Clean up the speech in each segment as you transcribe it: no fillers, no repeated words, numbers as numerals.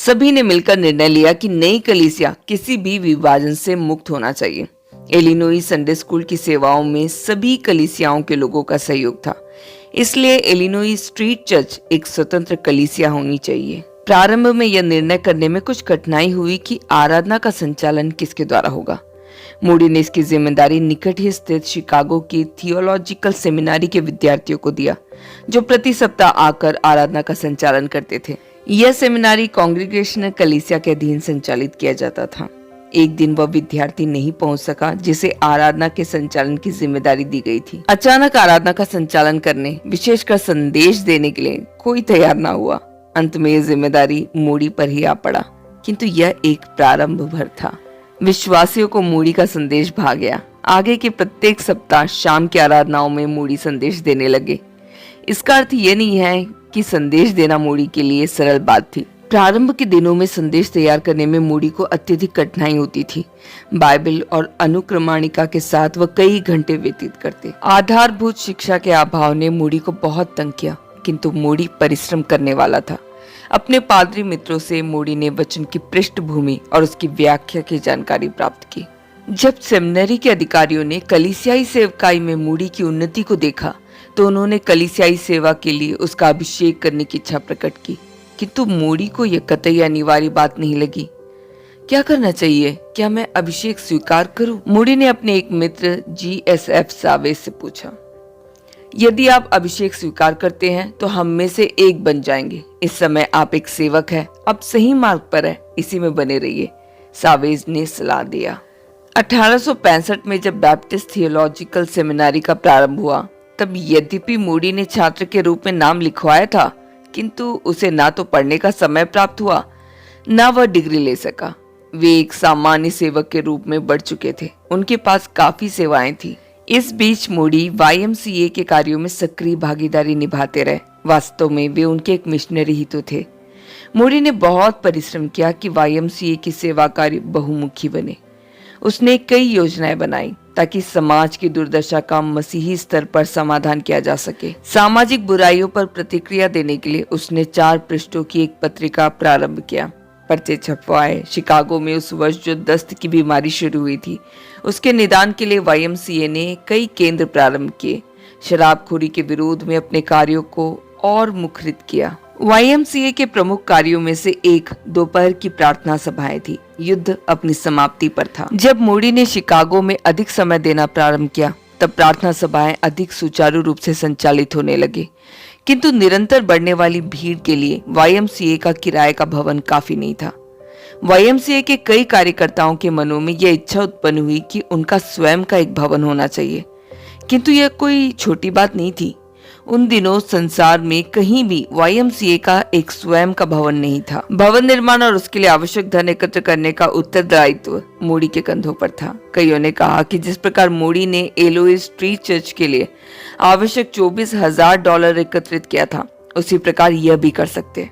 सभी ने मिलकर निर्णय लिया कि नई कलीसिया किसी भी विभाजन से मुक्त होना चाहिए। इलिनोई संडे स्कूल की सेवाओं में सभी कलीसियाओं के लोगों का सहयोग था, इसलिए इलिनोई स्ट्रीट चर्च एक स्वतंत्र कलीसिया होनी चाहिए। प्रारंभ में यह निर्णय करने में कुछ कठिनाई हुई कि आराधना का संचालन किसके द्वारा होगा। मूडी ने इसकी जिम्मेदारी निकट ही स्थित शिकागो की थियोलॉजिकल सेमिनारी के विद्यार्थियों को दिया, जो प्रति सप्ताह आकर आराधना का संचालन करते थे। यह सेमिनारी कांग्रेगेशनल कलीसिया के अधीन संचालित किया जाता था। एक दिन वह विद्यार्थी नहीं पहुंच सका जिसे आराधना के संचालन की जिम्मेदारी दी गई थी। अचानक आराधना का संचालन करने, विशेषकर संदेश देने के लिए कोई तैयार न हुआ। अंत में यह जिम्मेदारी मूडी पर ही आ पड़ा, किंतु यह एक प्रारंभ भर था। विश्वासियों को मूडी का संदेश भा गया। आगे के प्रत्येक सप्ताह शाम की आराधनाओं में मूडी संदेश देने लगे। इसका अर्थ यह नहीं है कि संदेश देना मूडी के लिए सरल बात थी। प्रारंभ के दिनों में संदेश तैयार करने में मूडी को अत्यधिक कठिनाई होती थी। बाइबल और अनुक्रमणिका के साथ वह कई घंटे व्यतीत करते। आधारभूत शिक्षा के अभाव ने मूडी को बहुत तंग किया, किंतु मूडी परिश्रम करने वाला था। अपने पादरी मित्रों से मूडी ने वचन की पृष्ठभूमि और उसकी व्याख्या की जानकारी प्राप्त की। जब सेमिनरी के अधिकारियों ने कलीसियाई सेवकाई में मूडी की उन्नति को देखा, तो उन्होंने कलीसियाई सेवा के लिए उसका अभिषेक करने की इच्छा प्रकट की, किंतु मूडी को यह कतई अनिवार्य बात नहीं लगी। क्या करना चाहिए? क्या मैं अभिषेक स्वीकार करूं? मूडी ने अपने एक मित्र GSF सावेज से पूछा। यदि आप अभिषेक स्वीकार करते हैं तो हम में से एक बन जाएंगे। इस समय आप एक सेवक हैं, आप सही मार्ग पर हैं, इसी में बने रहिए, सावेज ने सलाह दिया। 1865 में जब बैप्टिस्ट थियोलॉजिकल सेमिनारी का प्रारंभ हुआ, तब यद्यपि मूडी ने छात्र के रूप में नाम लिखवाया था, किंतु उसे ना तो पढ़ने का समय प्राप्त हुआ, ना वह डिग्री ले सका। वे एक सामान्य सेवक के रूप में बढ़ चुके थे। उनके पास काफी सेवाएं थी। इस बीच मूडी YMCA के कार्यों में सक्रिय भागीदारी निभाते रहे। वास्तव में वे उनके एक मिशनरी ही तो थे। मूडी ने बहुत परिश्रम किया कि YMCA की सेवा कार्य बहुमुखी बने। उसने कई योजनाएं बनाई ताकि समाज की दुर्दशा का मसीही स्तर पर समाधान किया जा सके। सामाजिक बुराइयों पर प्रतिक्रिया देने के लिए उसने 4 पृष्ठों की एक पत्रिका प्रारंभ किया। पर्चे छपवाए। शिकागो में उस वर्ष जो दस्त की बीमारी शुरू हुई थी, उसके निदान के लिए YMCA ने कई केंद्र प्रारंभ किए। शराबखोरी के विरोध में अपने कार्यों को और मुखरित किया। YMCA के प्रमुख कार्यों में से एक दोपहर की प्रार्थना सभाएं थी। युद्ध अपनी समाप्ति पर था। जब मूडी ने शिकागो में अधिक समय देना प्रारंभ किया, तब प्रार्थना सभाएं अधिक सुचारू रूप से संचालित होने लगी, किंतु निरंतर बढ़ने वाली भीड़ के लिए YMCA का किराए का भवन काफी नहीं था। YMCA के कई कार्यकर्ताओं के मनों में यह इच्छा उत्पन्न हुई कि उनका स्वयं का एक भवन होना चाहिए, किंतु यह कोई छोटी बात नहीं थी। उन दिनों संसार में कहीं भी YMCA का एक स्वयं का भवन नहीं था। भवन निर्माण और उसके लिए आवश्यक धन एकत्र करने का उत्तरदायित्व मूडी के कंधों पर था। कईयों ने कहा कि जिस प्रकार मूडी ने इलिनोई स्ट्रीट चर्च के लिए आवश्यक $24,000 एकत्रित किया था, उसी प्रकार यह भी कर सकते।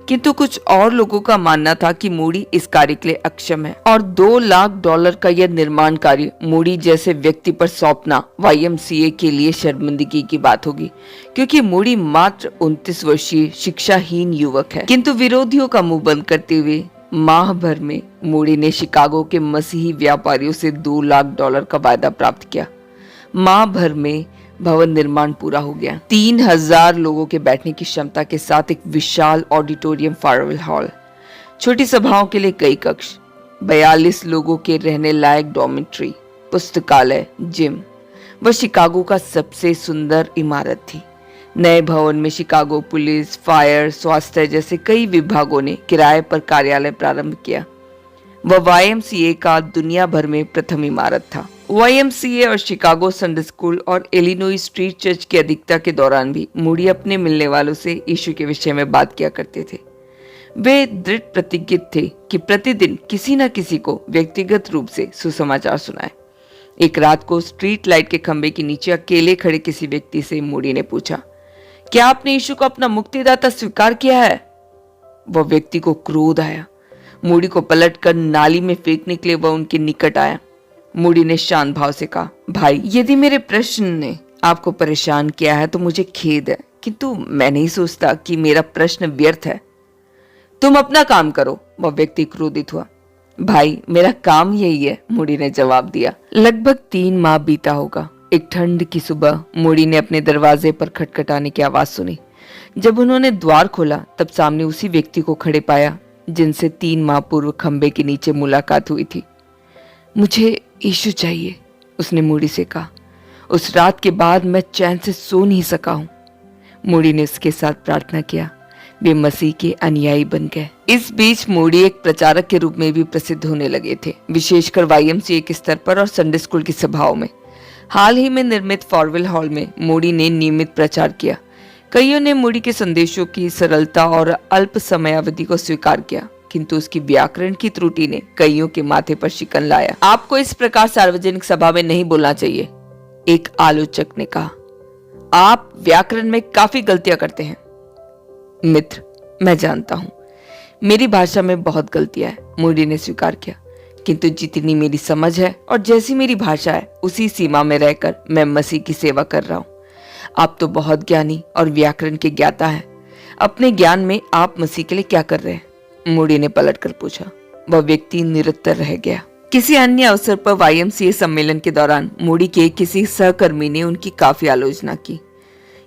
किंतु कुछ और लोगों का मानना था कि मूडी इस कार्य के लिए अक्षम है और $2 लाख का यह निर्माण कार्य मूडी जैसे व्यक्ति पर सौंपना YMCA के लिए शर्मिंदगी की बात होगी, क्योंकि मूडी मात्र 29 वर्षीय शिक्षाहीन युवक है। किंतु विरोधियों का मुंह बंद करते हुए माह भर में मूडी ने शिकागो के मसीही व्यापारियों से $2 लाख का वायदा प्राप्त किया। माह भर में भवन निर्माण पूरा हो गया। 3000 लोगों के बैठने की क्षमता के साथ एक विशाल ऑडिटोरियम, फायरवेल हॉल, छोटी सभाओं के लिए कई कक्ष, 42 लोगों के रहने लायक डॉर्मेट्री, पुस्तकालय, जिम। वह शिकागो का सबसे सुंदर इमारत थी। नए भवन में शिकागो पुलिस, फायर, स्वास्थ्य जैसे कई विभागों ने किराए पर कार्यालय प्रारंभ किया। वह YMCA का दुनिया भर में प्रथम इमारत था। YMCA और शिकागो संडे स्कूल और इलिनोई स्ट्रीट चर्च की अधिकता के दौरान भी मूडी अपने मिलने वालों से यीशु के विषय में बात किया करते थे। वे दृढ़ प्रतिज्ञित थे कि प्रतिदिन किसी न किसी को व्यक्तिगत रूप से सुसमाचार सुनाए। एक रात को स्ट्रीट लाइट के खंभे के नीचे अकेले खड़े किसी व्यक्ति से मूडी ने पूछा, क्या आपने यीशु को अपना मुक्तिदाता स्वीकार किया है? वह व्यक्ति को क्रोध आया। मूडी को पलटकर नाली में फेंकने के लिए वह उनके निकट आया। मूडी ने शांत भाव से कहा, भाई, यदि मेरे प्रश्न ने आपको परेशान किया है तो मुझे खेद है, किंतु मैं नहीं सोचता कि मेरा प्रश्न व्यर्थ है। तुम अपना काम करो, वह व्यक्ति क्रोधित हुआ। भाई, मेरा काम यही है, मूडी ने जवाब दिया। लगभग 3 माह बीता होगा। एक ठंड की सुबह मूडी ने अपने दरवाजे पर खटखटाने की आवाज सुनी। जब उन्होंने द्वार खोला तब सामने उसी व्यक्ति को खड़े पाया जिनसे 3 माह पूर्व खंबे के नीचे मुलाकात हुई थी। मुझे यीशु चाहिए, उसने मूडी से कहा। उस रात के बाद मैं चैन से सो नहीं सका हूं। मूडी ने उसके साथ प्रार्थना किया। वे मसीह के अनुयायी बन गए। इस बीच मूडी एक प्रचारक के रूप में भी प्रसिद्ध होने लगे थे, विशेषकर YMCA के स्तर पर और संडे स्कूल की सभाओं में। हाल ही में निर्मित फॉरवेल हॉल में मूडी ने नियमित प्रचार किया। कईयों ने मूडी के संदेशों की सरलता और अल्प समयावधि को स्वीकार किया, किंतु उसकी व्याकरण की त्रुटि ने कईयों के माथे पर शिकन लाया। आपको इस प्रकार सार्वजनिक सभा में नहीं बोलना चाहिए, एक आलोचक ने कहा। आप व्याकरण में काफी गलतियां करते हैं। मित्र, मैं जानता हूं, मेरी भाषा में बहुत गलतियां हैं, मूडी ने स्वीकार किया, किंतु जितनी मेरी समझ है और जैसी मेरी भाषा है उसी सीमा में रहकर मैं मसीह की सेवा कर रहा हूं। आप तो बहुत ज्ञानी और व्याकरण के ज्ञाता हैं। अपने ज्ञान में आप मसीह के लिए क्या कर रहे हैं? मूडी ने पलटकर पूछा। वह व्यक्ति निरुत्तर रह गया। किसी अन्य अवसर पर YMCA सम्मेलन के दौरान मूडी के किसी सहकर्मी ने उनकी काफी आलोचना की।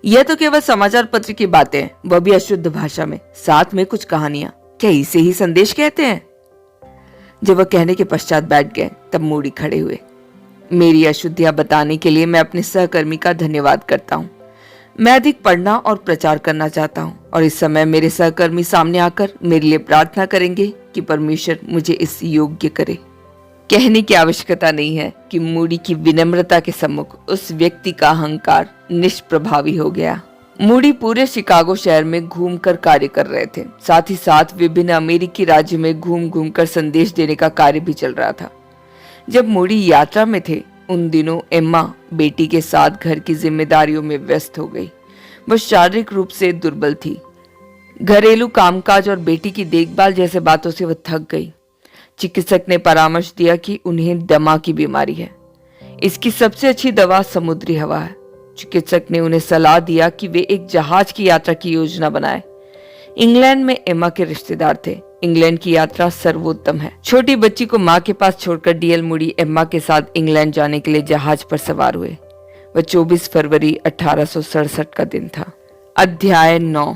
यह तो केवल समाचार पत्र की बातें हैं, वह भी अशुद्ध भाषा में, साथ में कुछ कहानियां। क्या इसे ही संदेश कहते हैं? जब वह कहने के पश्चात बैठ गए तब मूडी खड़े हुए। मेरी अशुद्धियां बताने के लिए मैं अपने सहकर्मी का धन्यवाद करता हूँ। मैं अधिक पढ़ना और प्रचार करना चाहता हूँ और इस समय मेरे सहकर्मी सामने आकर मेरे लिए प्रार्थना करेंगे कि परमेश्वर मुझे इस योग्य करे। कहने की आवश्यकता नहीं है कि मूडी की विनम्रता के सम्मुख उस व्यक्ति का अहंकार निष्प्रभावी हो गया। मूडी पूरे शिकागो शहर में घूमकर कार्य कर रहे थे। साथ ही साथ विभिन्न अमेरिकी राज्यों में घूम घूम कर संदेश देने का कार्य भी चल रहा था। जब मूडी यात्रा में थे उन दिनों एम्मा बेटी के साथ घर की जिम्मेदारियों में व्यस्त हो गई। वह शारीरिक रूप से दुर्बल थी। घरेलू कामकाज और बेटी की देखभाल जैसे बातों से वह थक गई। चिकित्सक ने परामर्श दिया कि उन्हें दमा की बीमारी है। इसकी सबसे अच्छी दवा समुद्री हवा है। चिकित्सक ने उन्हें सलाह दिया कि वे एक जहाज की यात्रा की योजना बनाएं। इंग्लैंड में एम्मा के रिश्तेदार थे। इंग्लैंड की यात्रा सर्वोत्तम है। छोटी बच्ची को मां के पास छोड़कर डीएल मूडी एम्मा के साथ इंग्लैंड जाने के लिए जहाज पर सवार हुए। वह 24 फरवरी 1867 का दिन था। अध्याय 9।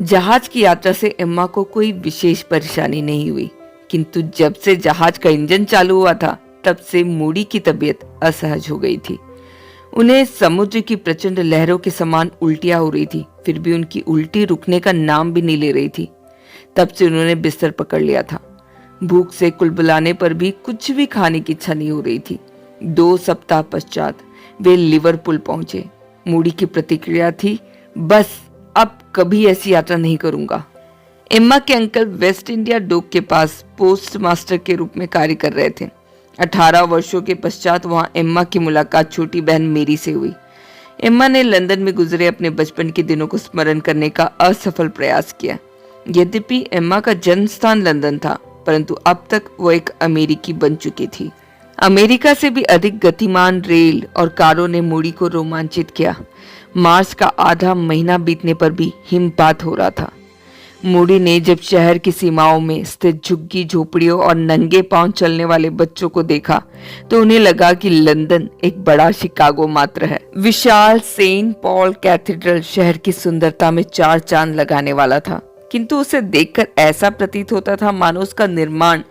जहाज की यात्रा से एम्मा को कोई विशेष परेशानी नहीं हुई, किंतु जब से जहाज का इंजन चालू हुआ था तब से मूडी की तबीयत असहज हो गई थी। उन्हें समुद्र की प्रचंड लहरों के समान उल्टियां हो रही थी, फिर भी उनकी उल्टी रुकने का नाम भी नहीं ले रही थी। तब से उन्होंने बिस्तर पकड़ लिया था। भूख से कुलबुलाने पर भी कुछ भी खाने की इच्छा नहीं हो रही थी। 2 सप्ताह पश्चात वे लिवरपूल पहुंचे। मूडी की प्रतिक्रिया थी, बस अब कभी ऐसी यात्रा नहीं करूंगा। एम्मा के अंकल वेस्ट इंडिया डोक के पास पोस्ट मास्टर के रूप में कार्य कर रहे थे। 18 वर्षों के पश्चात वहां एम्मा की मुलाकात छोटी बहन मेरी से हुई। एम्मा ने लंदन में गुजरे अपने बचपन के दिनों को स्मरण करने का असफल प्रयास किया। यद्यपि एम्मा का जन्म स्थान लंदन था, परंतु अब तक वो एक अमेरिकी बन चुकी थी। अमेरिका से भी अधिक गतिमान रेल और कारों ने मूडी को रोमांचित किया। मार्च का आधा महीना बीतने पर भी हिमपात हो रहा था। मूडी ने जब शहर की सीमाओं में स्थित झुग्गी झोपड़ियों और नंगे पांव चलने वाले बच्चों को देखा तो उन्हें लगा कि लंदन एक बड़ा शिकागो मात्र है। विशाल सेंट पॉल कैथेड्रल शहर की सुंदरता में 4 चांद लगाने वाला था, किंतु उसे देखकर ऐसा प्रतीत होता था मानो उसका निर्माण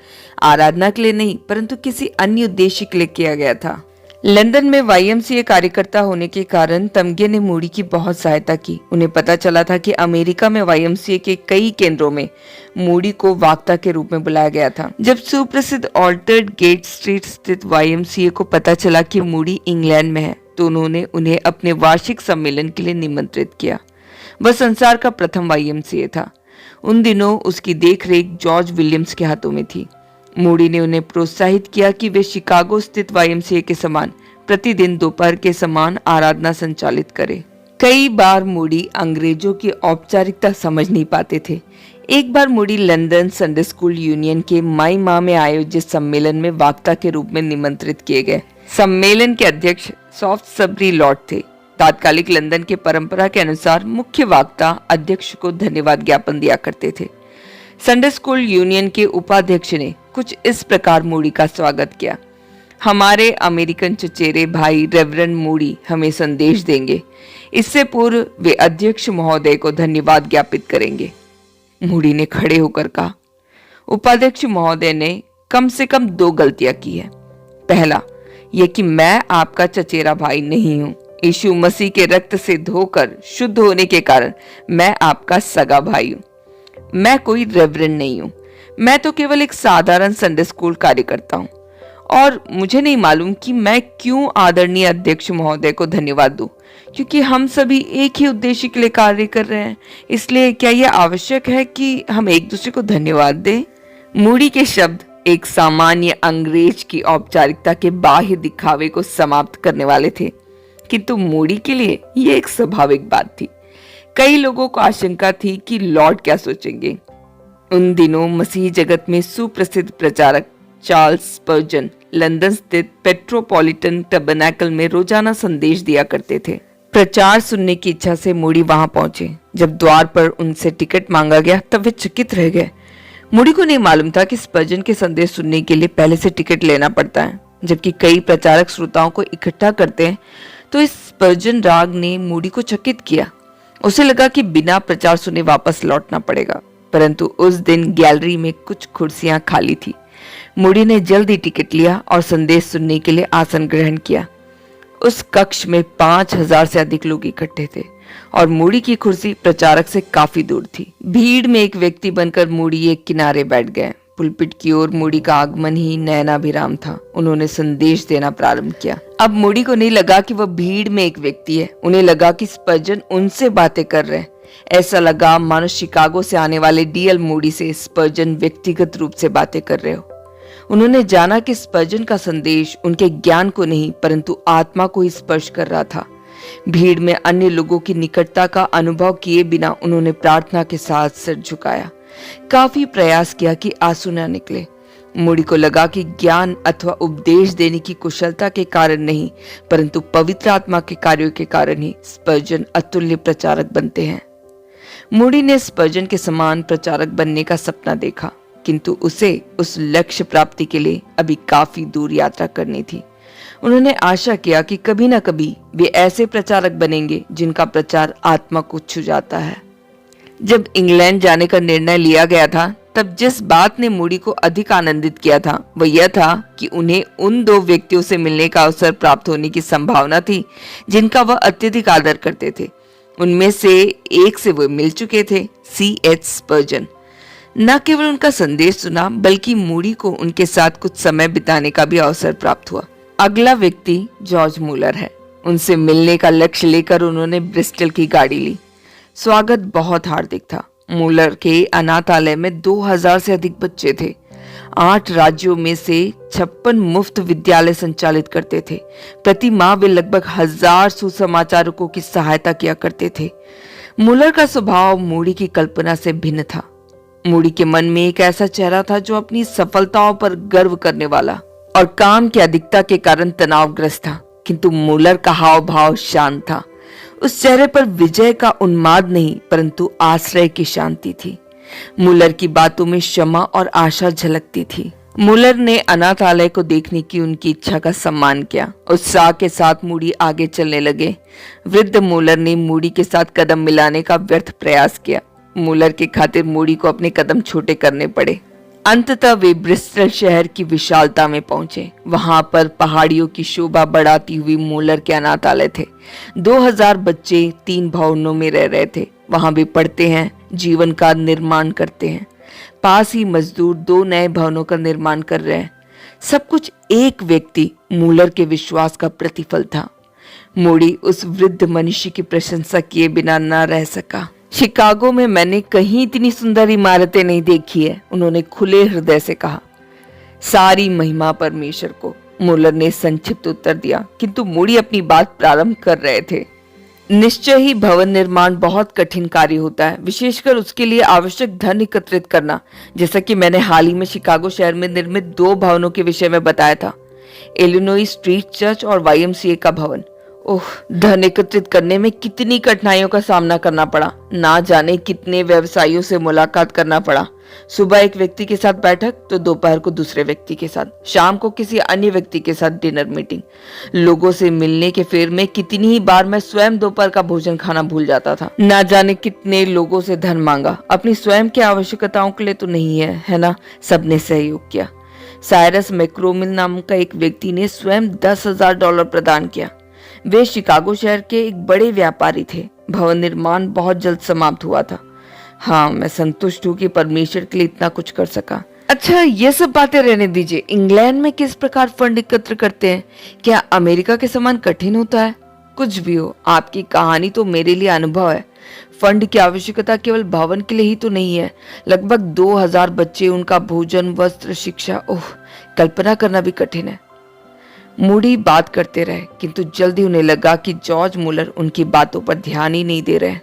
आराधना के लिए नहीं परंतु किसी अन्य उद्देश्य के लिए किया गया था। लंदन में YMCA कार्यकर्ता होने के कारण तमगे ने मूडी की बहुत सहायता की। उन्हें पता चला था कि अमेरिका में YMCA के कई केंद्रों में मूडी को वक्ता के रूप में बुलाया गया था। जब सुप्रसिद्ध ऑल्टर्ड गेट स्ट्रीट स्थित YMCA को पता चला कि मूडी इंग्लैंड में है तो उन्होंने उन्हें अपने वार्षिक सम्मेलन के लिए निमंत्रित किया। वह संसार का प्रथम YMCA था। उन दिनों उसकी देखरेख जॉर्ज विलियम्स के हाथों में थी। मूडी ने उन्हें प्रोत्साहित किया कि वे शिकागो स्थित YMCA के समान प्रतिदिन दोपहर के समान आराधना संचालित करें। कई बार मूडी अंग्रेजों की औपचारिकता समझ नहीं पाते थे। एक बार Moody London Sunday school union के मई माह में आयोजित सम्मेलन में वक्ता के रूप में निमंत्रित किए गए। सम्मेलन के अध्यक्ष सॉफ्टसबरी लॉर्ड थे। तात्कालिक लंदन के परंपरा के अनुसार मुख्य वक्ता अध्यक्ष को धन्यवाद ज्ञापन दिया करते थे। संडे स्कूल यूनियन के उपाध्यक्ष ने कुछ इस प्रकार मूडी का स्वागत किया। हमारे अमेरिकन चचेरे भाई रेवरेंड मूडी हमें संदेश देंगे। इससे पूर्व वे अध्यक्ष महोदय को धन्यवाद ज्ञापित करेंगे। मूडी ने खड़े होकर कहा, उपाध्यक्ष महोदय ने कम से कम 2 गलतियां की है। पहला, यह कि मैं आपका चचेरा भाई नहीं हूं। यीशु मसीह के रक्त से धोकर शुद्ध होने के कारण मैं आपका सगा भाई हूं। मैं कोई रेवरेंड नहीं हूं। मैं तो केवल एक साधारण संडे स्कूल कार्यकर्ता हूं और मुझे नहीं मालूम कि मैं क्यों आदरणीय अध्यक्ष महोदय को धन्यवाद दूं, क्योंकि हम सभी एक ही उद्देश्य के लिए कार्य कर रहे हैं। इसलिए क्या यह आवश्यक है कि हम एक दूसरे को धन्यवाद दें? मूडी के शब्द एक सामान्य अंग्रेज की औपचारिकता के बाह्य दिखावे को समाप्त करने वाले थे, किंतु मूडी के लिए यह एक स्वाभाविक बात थी। कई लोगों को आशंका थी कि लॉर्ड क्या सोचेंगे। उन दिनों मसीही जगत में सुप्रसिद्ध प्रचारक चार्ल्स स्पर्जन लंदन स्थित पेट्रोपॉलिटन टैबरनैकल में रोजाना संदेश दिया करते थे। प्रचार सुनने की इच्छा से मूडी वहां पहुंचे। जब द्वार पर उनसे टिकट मांगा गया तब वे चकित रह गए। मूडी को नहीं मालूम था कि स्पर्जन के संदेश सुनने के लिए पहले से टिकट लेना पड़ता है। जबकि कई प्रचारक श्रोताओं को इकट्ठा करते हैं, तो इस स्पर्जन राग ने मूडी को चकित किया। उसे लगा कि बिना प्रचार सुने वापस लौटना पड़ेगा, परंतु उस दिन गैलरी में कुछ कुर्सियां खाली थी। मूडी ने जल्दी टिकट लिया और संदेश सुनने के लिए आसन ग्रहण किया। उस कक्ष में 5000 से अधिक लोग इकट्ठे थे और मूडी की कुर्सी प्रचारक से काफी दूर थी। भीड़ में एक व्यक्ति बनकर मूडी एक किनारे बैठ गए। पुलपिट की ओर मूडी का आगमन ही नयनाभिराम था। उन्होंने संदेश देना प्रारंभ किया। अब मूडी को नहीं लगा कि वह भीड़ में एक व्यक्ति है। उन्हें लगा कि स्पर्जन उनसे बातें कर रहे हैं। ऐसा लगा मानो शिकागो से आने वाले डीएल मूडी से स्पर्जन व्यक्तिगत रूप से बातें कर रहे हो। उन्होंने जाना कि स्पर्जन का संदेश उनके ज्ञान को नहीं परंतु आत्मा को ही स्पर्श कर रहा था। भीड़ में अन्य लोगों की निकटता का अनुभव किए बिना उन्होंने प्रार्थना के साथ सिर झुकाया। काफी प्रयास किया कि आंसू न निकले। मूडी को लगा कि ज्ञान अथवा उपदेश देने की कुशलता के कारण नहीं परंतु पवित्र आत्मा के कार्यों के कारण ही स्पर्जन अतुल्य प्रचारक बनते हैं। मूडी ने स्पर्जन के समान प्रचारक बनने का सपना देखा, किंतु उसे उस लक्ष्य प्राप्ति के लिए अभी काफी दूर यात्रा करनी थी। उन्होंने आशा किया कि कभी न कभी वे ऐसे प्रचारक बनेंगे जिनका प्रचार आत्मा को छू जाता है। जब इंग्लैंड जाने का निर्णय लिया गया था, तब जिस बात ने मूडी को अधिक आनंदित किया था वह यह था कि उन्हें उन 2 व्यक्तियों से मिलने का अवसर प्राप्त होने की संभावना थी जिनका वह अत्यधिक आदर करते थे। उनमें से एक से वह मिल चुके थे, C.H. स्पर्जन। न केवल उनका संदेश सुना बल्कि मूडी को उनके साथ कुछ समय बिताने का भी अवसर प्राप्त हुआ। अगला व्यक्ति जॉर्ज मूलर है। उनसे मिलने का लक्ष्य लेकर उन्होंने ब्रिस्टल की गाड़ी ली। स्वागत बहुत हार्दिक था। मूलर के अनाथालय में 2000 से अधिक बच्चे थे। 8 राज्यों में से 56 मुफ्त विद्यालय संचालित करते थे। प्रति माह वे लगभग 1000 सुसमाचारकों की सहायता किया करते थे। मूलर का स्वभाव मूडी की कल्पना से भिन्न था। मूडी के मन में एक ऐसा चेहरा था जो अपनी सफलताओं पर गर्व करने वाला और काम की अधिकता के कारण तनावग्रस्त था, किंतु मूलर का हाव भाव शांत था। उस चेहरे पर विजय का उन्माद नहीं परंतु आश्रय की शांति थी। मूलर की बातों में क्षमा और आशा झलकती थी। मूलर ने अनाथालय को देखने की उनकी इच्छा का सम्मान किया। उत्साह के साथ मूडी आगे चलने लगे। वृद्ध मूलर ने मूडी के साथ कदम मिलाने का व्यर्थ प्रयास किया। मूलर के खातिर मूडी को अपने कदम छोटे करने पड़े। अंततः वे ब्रिस्टल शहर की विशालता में पहुंचे। वहां पर पहाड़ियों की शोभा बढ़ाती हुई मूलर के अनाथालय थे। 2000 बच्चे 3 भवनों में रह रहे थे। वहां वे पढ़ते हैं, जीवन का निर्माण करते हैं। पास ही मजदूर 2 नए भवनों का निर्माण कर रहे हैं। सब कुछ एक व्यक्ति मूलर के विश्वास का प्रतिफल था। मूडी उस वृद्ध मनुष्य की प्रशंसा किए बिना न रह सका। शिकागो में मैंने कहीं इतनी सुंदर इमारतें नहीं देखी है, उन्होंने खुले हृदय से कहा। सारी महिमा परमेश्वर को, मूलर ने संक्षिप्त उत्तर दिया, किंतु मूडी अपनी बात प्रारंभ कर रहे थे। निश्चय ही भवन निर्माण बहुत कठिन कार्य होता है, विशेषकर उसके लिए आवश्यक धन एकत्रित करना, जैसा कि मैंने हाल ही में शिकागो शहर में निर्मित 2 भवनों के विषय में बताया था, इलिनॉइस स्ट्रीट चर्च और YMCA का भवन। ओह, धन एकत्रित करने में कितनी कठिनाइयों का सामना करना पड़ा। ना जाने कितने व्यवसायियों से मुलाकात करना पड़ा। सुबह एक व्यक्ति के साथ बैठक तो दोपहर को दूसरे व्यक्ति के साथ, शाम को किसी अन्य व्यक्ति के साथ डिनर मीटिंग। लोगों से मिलने के फेर में कितनी ही बार मैं स्वयं दोपहर का भोजन खाना भूल जाता था। ना जाने कितने लोगों से धन मांगा, अपनी स्वयं की आवश्यकताओं के लिए तो नहीं है ना। सबने सहयोग किया। साइरस मैक्रोमिल नाम का एक व्यक्ति ने स्वयं $10,000 प्रदान किया। वे शिकागो शहर के एक बड़े व्यापारी थे। भवन निर्माण बहुत जल्द समाप्त हुआ था। हाँ, मैं संतुष्ट हूँ कि परमेश्वर के लिए इतना कुछ कर सका। अच्छा, ये सब बातें रहने दीजिए। इंग्लैंड में किस प्रकार फंड एकत्र करते हैं? क्या अमेरिका के समान कठिन होता है? कुछ भी हो, आपकी कहानी तो मेरे लिए अनुभव है। फंड की आवश्यकता केवल भवन के लिए ही तो नहीं है। लगभग 2000 बच्चे, उनका भोजन, वस्त्र, शिक्षा, ओह, कल्पना करना भी कठिन है। मूडी बात करते रहे, किंतु जल्दी उन्हें लगा कि जॉर्ज मुलर उनकी बातों पर ध्यान ही नहीं दे रहे।